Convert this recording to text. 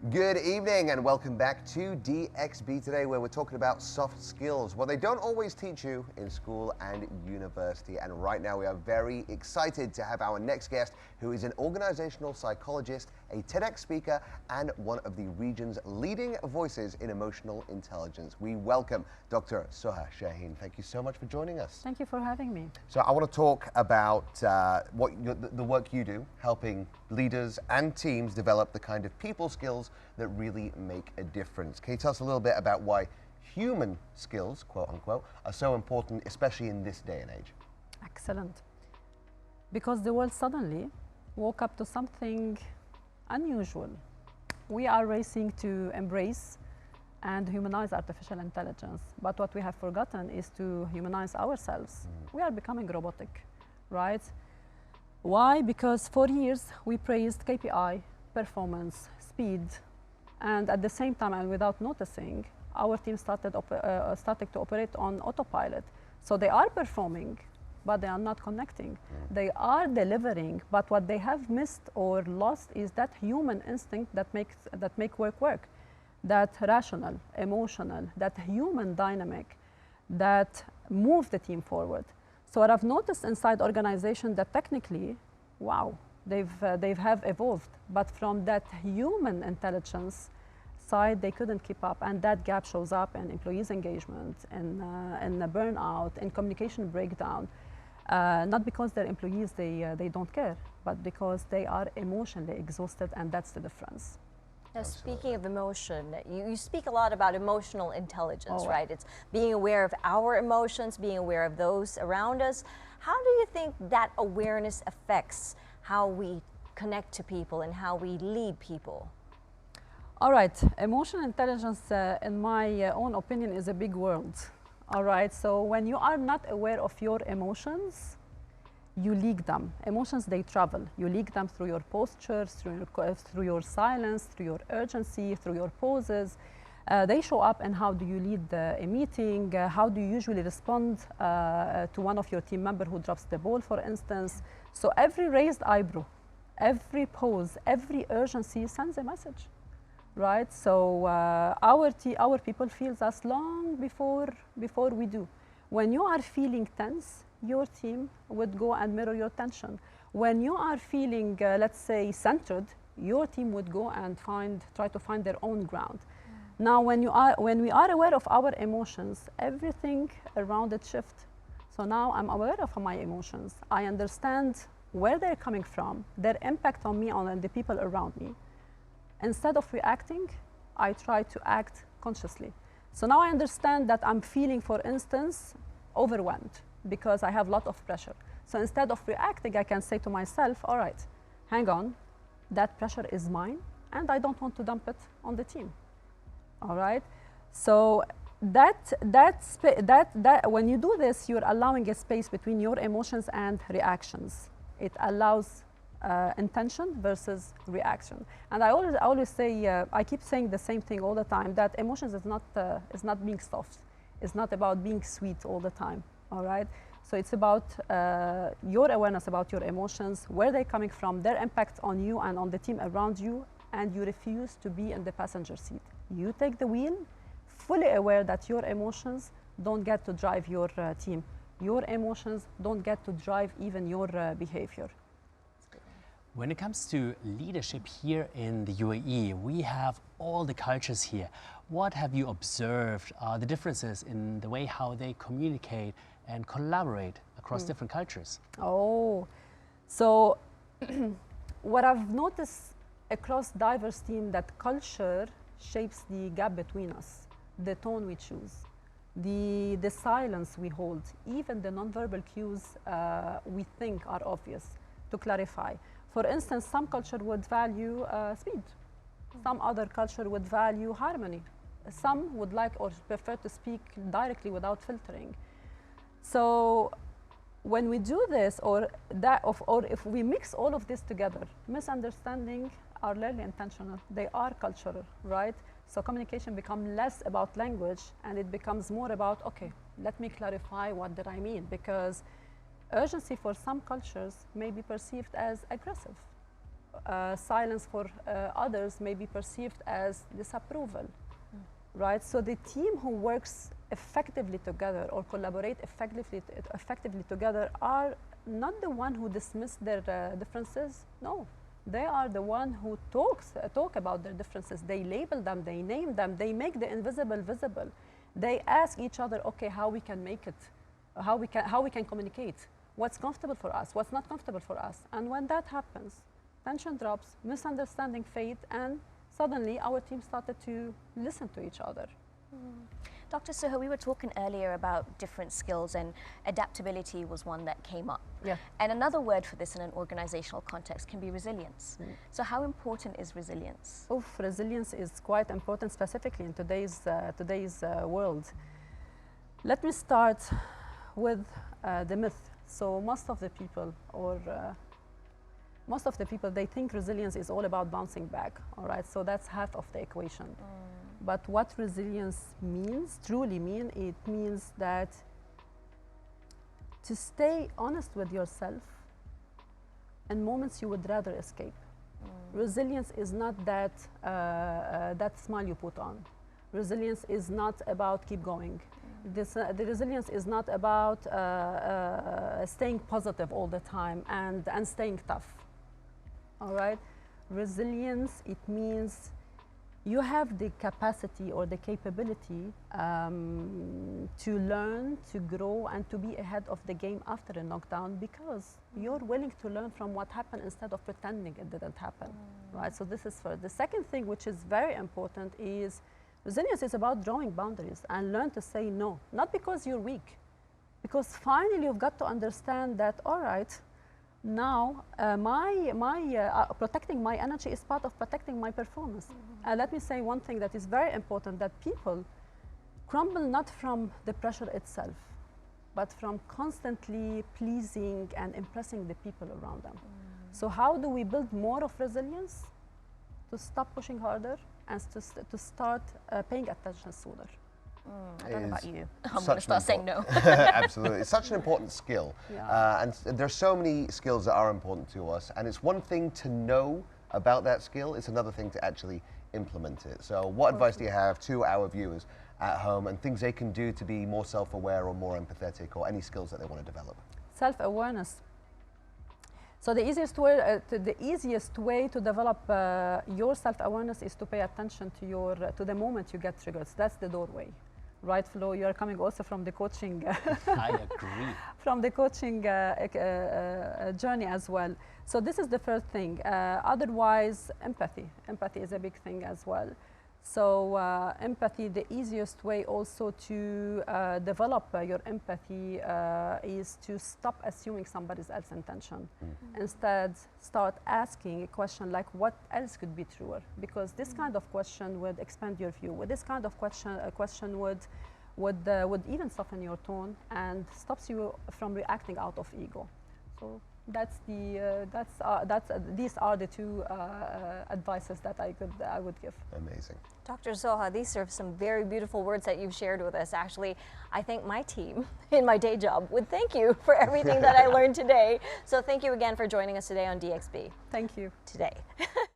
Good evening and welcome back to DXB today, where we're talking about soft skills, what they don't always teach you in school and university. And right now we are very excited to have our next guest, who is an organizational psychologist, a TEDx speaker, and one of the region's leading voices in emotional intelligence. We welcome Dr. Soha Chahine. Thank you so much for joining us. Thank you for having me. So I want to talk about the work you do, helping leaders and teams develop the kind of people skills that really make a difference. Can you tell us a little bit about why human skills, quote unquote, are so important, especially in this day and age? Excellent. Because the world suddenly woke up to something unusual. We are racing to embrace and humanize artificial intelligence. But what we have forgotten is to humanize ourselves. We are becoming robotic, right? Why? Because for years we praised KPI, performance, speed, and at the same time and without noticing, our team started to operate on autopilot. So they are performing, but they are not connecting. They are delivering, but what they have missed or lost is that human instinct that make work, that rational, emotional, that human dynamic that move the team forward. So what I've noticed inside organization that technically, wow, they've have evolved, but from that human intelligence side, they couldn't keep up, and that gap shows up in employees' engagement, in the burnout, in communication breakdown. Not because they're employees they don't care, but because they are emotionally exhausted, and that's the difference. Now, speaking of emotion, you speak a lot about emotional intelligence, right? It's being aware of our emotions, being aware of those around us. How do you think that awareness affects how we connect to people and how we lead people? All right, emotional intelligence, in my own opinion, is a big world. All right, so when you are not aware of your emotions, you leak them. Emotions, they travel. You leak them through your postures, through your silence, through your urgency, through your poses. They show up in how do you lead a meeting, how do you usually respond to one of your team members who drops the ball, for instance. So every raised eyebrow, every pose, every urgency sends a message, right? So our people feels us long before we do. When you are feeling tense, your team would go and mirror your tension. When you are feeling, let's say, centered, your team would go and try to find their own ground. Now, when we are aware of our emotions, everything around it shifts. So now I'm aware of my emotions. I understand where they're coming from, their impact on me and the people around me. Instead of reacting, I try to act consciously. So now I understand that I'm feeling, for instance, overwhelmed because I have a lot of pressure. So instead of reacting, I can say to myself, all right, hang on, that pressure is mine, and I don't want to dump it on the team. All right? So when you do this, you're allowing a space between your emotions and reactions. It allows intention versus reaction. And I always say, I keep saying the same thing all the time, that emotions is not being soft. It's not about being sweet all the time, all right? So it's about your awareness about your emotions, where they're coming from, their impact on you and on the team around you, and you refuse to be in the passenger seat. You take the wheel, fully aware that your emotions don't get to drive your team. Your emotions don't get to drive even your behavior. When it comes to leadership here in the UAE, we have all the cultures here. What have you observed are the differences in the way how they communicate and collaborate across different cultures? Oh, so what I've noticed across diverse teams, that culture shapes the gap between us, the tone we choose, the silence we hold, even the nonverbal cues we think are obvious. To clarify, for instance, some culture would value speed. Some other culture would value harmony. Some would like or prefer to speak directly without filtering. So when we do this, or if we mix all of this together, misunderstandings are rarely intentional. They are cultural, right? So communication becomes less about language, and it becomes more about, okay, let me clarify what did I mean, because urgency for some cultures may be perceived as aggressive. silence for others may be perceived as disapproval, right? So the team who works effectively together or collaborate effectively together are not the one who dismiss their differences. No, they are the one who talk about their differences. They label them, they name them, they make the invisible visible. They ask each other, okay, how we can make it, how we can communicate, what's comfortable for us, what's not comfortable for us. And when that happens, tension drops, misunderstanding fade, and suddenly our team started to listen to each other. Dr. Soha, we were talking earlier about different skills, and adaptability was one that came up. Yeah. And another word for this in an organizational context can be resilience. So how important is resilience? Resilience is quite important, specifically in today's world. Let me start with the myth. So most of the people, they think resilience is all about bouncing back, all right? So that's half of the equation. But what resilience truly means, it means that to stay honest with yourself in moments you would rather escape. Resilience is not that, that smile you put on. Resilience is not about keep going. The resilience is not about staying positive all the time and staying tough. All right? Resilience, it means you have the capacity or the capability to learn, to grow, and to be ahead of the game after a knockdown, because you're willing to learn from what happened instead of pretending it didn't happen, right? So this is first. The second thing, which is very important, is resilience is about drawing boundaries and learn to say no, not because you're weak, because finally you've got to understand that, all right, now protecting my energy is part of protecting my performance. Let me say one thing that is very important, that people crumble not from the pressure itself, but from constantly pleasing and impressing the people around them. So how do we build more of resilience? To stop pushing harder and to start paying attention sooner. I don't know about you. I'm going to start saying no. Absolutely. It's such an important skill. Yeah. And there's so many skills that are important to us. And it's one thing to know about that skill, it's another thing to actually implement it. So what advice do you have to our viewers at home, and things they can do to be more self-aware or more empathetic, or any skills that they want to develop? Self-awareness. So the easiest way to develop your self-awareness is to pay attention to the moment you get triggered. That's the doorway, right, Flo? You are coming also from the coaching. I agree. From the coaching journey as well. So this is the first thing. Otherwise, empathy. Empathy is a big thing as well. So empathy, the easiest way also to develop your empathy is to stop assuming somebody else's intention. Instead, start asking a question like, what else could be truer? Because this kind of question would expand your view. With this kind of question would even soften your tone and stops you from reacting out of ego. So these are the two advices that I would give. Amazing. Dr. Soha, these are some very beautiful words that you've shared with us. Actually, I think my team in my day job would thank you for everything that I learned today. So thank you again for joining us today on DXB. Thank you. Today.